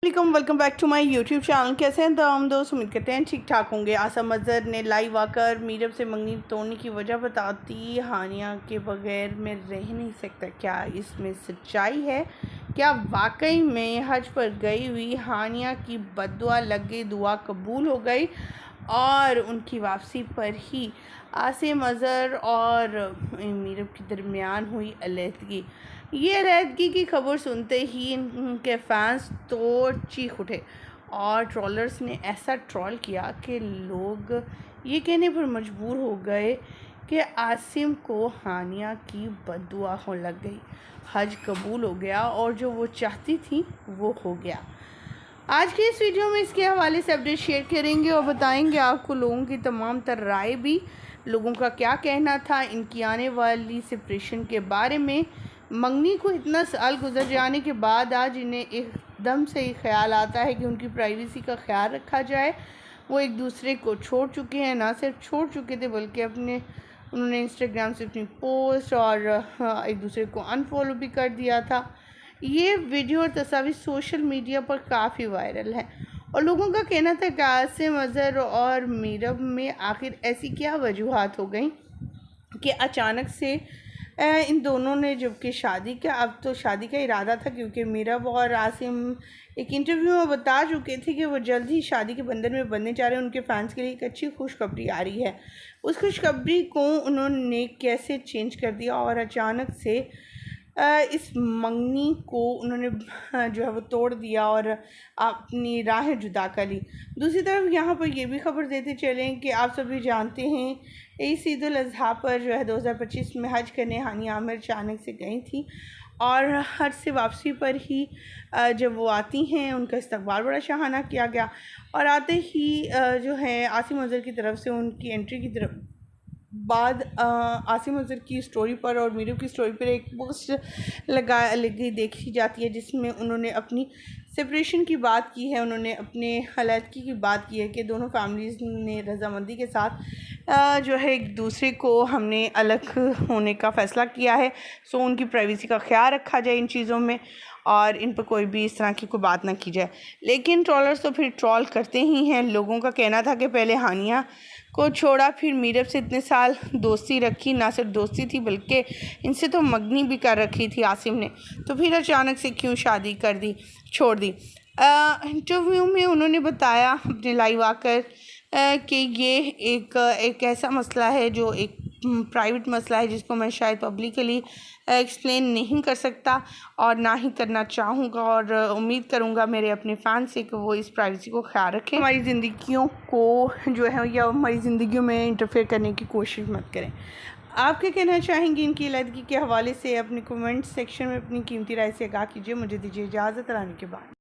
Welcome back to my YouTube channel. कैसे हैं तो हम दोस्त, उम्मीद करते हैं ठीक ठाक होंगे। आसम अजहर ने लाइव आकर मीरब से मंगनी तोड़ने की वजह बताती, हानिया के बगैर मैं रह नहीं सकता। क्या इसमें सच्चाई है? क्या वाकई में हज पर गई हुई हानिया की बद्दुआ लग गई, दुआ कबूल हो गई और उनकी वापसी पर ही आसिम अजहर और मीरब के दरमियान हुई अलहदगी। ये अलहदगी की खबर सुनते ही इनके फैंस तो चीख उठे और ट्रोलर्स ने ऐसा ट्रोल किया कि लोग ये कहने पर मजबूर हो गए कि आसिम को हानिया की बद्दुआ हो लग गई, हज कबूल हो गया और जो वो चाहती थी वो हो गया। आज के इस वीडियो में इसके हवाले से अपडेट शेयर करेंगे और बताएंगे आपको लोगों की तमाम तर राय भी, लोगों का क्या कहना था इनकी आने वाली सेपरेशन के बारे में। मंगनी को इतना साल गुजर जाने के बाद आज इन्हें एकदम से ही ख्याल आता है कि उनकी प्राइवेसी का ख्याल रखा जाए। वो एक दूसरे को छोड़ चुके हैं, ना सिर्फ छोड़ चुके थे बल्कि उन्होंने इंस्टाग्राम से अपनी पोस्ट और एक दूसरे को अनफॉलो भी कर दिया था। ये वीडियो और तस्वीर सोशल मीडिया पर काफ़ी वायरल है और लोगों का कहना था कि आसिम अजहर और मीरब में आखिर ऐसी क्या वजूहात हो गई कि अचानक से इन दोनों ने जबकि शादी का, अब तो शादी का इरादा था क्योंकि मीरब और आसिम एक इंटरव्यू में बता चुके थे कि वो जल्द ही शादी के बंधन में बंधने जा रहे हैं। उनके फैंस के लिए एक अच्छी खुशखबरी आ रही है। उस खुशखबरी को उन्होंने कैसे चेंज कर दिया और अचानक से इस मंगनी को उन्होंने जो है वो तोड़ दिया और अपनी राहें जुदा कर ली। दूसरी तरफ यहाँ पर ये भी खबर देते चलें कि आप सभी जानते हैं इस ईद उल अज़हा पर जो है 2025 में हज करने हानिया आमिर अचानक से गई थी और हज से वापसी पर ही जब वो आती हैं उनका इस्तकबाल बड़ा शाहाना किया गया और आते ही जो है आसिम अजहर की तरफ से उनकी एंट्री की तरफ बाद आसिम अजहर की स्टोरी पर और मीरब की स्टोरी पर एक पोस्ट लगी देखी जाती है जिसमें उन्होंने अपनी सेपरेशन की बात की है। उन्होंने अपने अलहदगी की बात की है कि दोनों फैमिलीज़ ने रजामंदी के साथ जो है एक दूसरे को हमने अलग होने का फ़ैसला किया है। सो उनकी प्राइवेसी का ख्याल रखा जाए इन चीज़ों में और इन पर कोई भी इस तरह की कोई बात ना की जाए। लेकिन ट्रोलर्स तो फिर ट्रोल करते ही हैं। लोगों का कहना था कि पहले हानिया को छोड़ा, फिर मीरब से इतने साल दोस्ती रखी, ना सिर्फ दोस्ती थी बल्कि इनसे तो मंगनी भी कर रखी थी आसिम ने, तो फिर अचानक से क्यों शादी कर दी, छोड़ दी। इंटरव्यू में उन्होंने बताया अपने लाइव आकर कि ये एक ऐसा मसला है जो एक प्राइवेट मसला है जिसको मैं शायद पब्लिकली एक्सप्लेन नहीं कर सकता और ना ही करना चाहूँगा और उम्मीद करूँगा मेरे अपने फैन से कि वो इस प्राइवेसी को ख्याल रखें। हमारी ज़िंदगियों को जो है या हमारी ज़िंदगियों में इंटरफेयर करने की कोशिश मत करें। आप क्या कहना चाहेंगे इनकी अलहदगी के हवाले से? अपने कमेंट सेक्शन में अपनी कीमती राय से आगाह कीजिए। मुझे दीजिए इजाज़त, आने के बाद।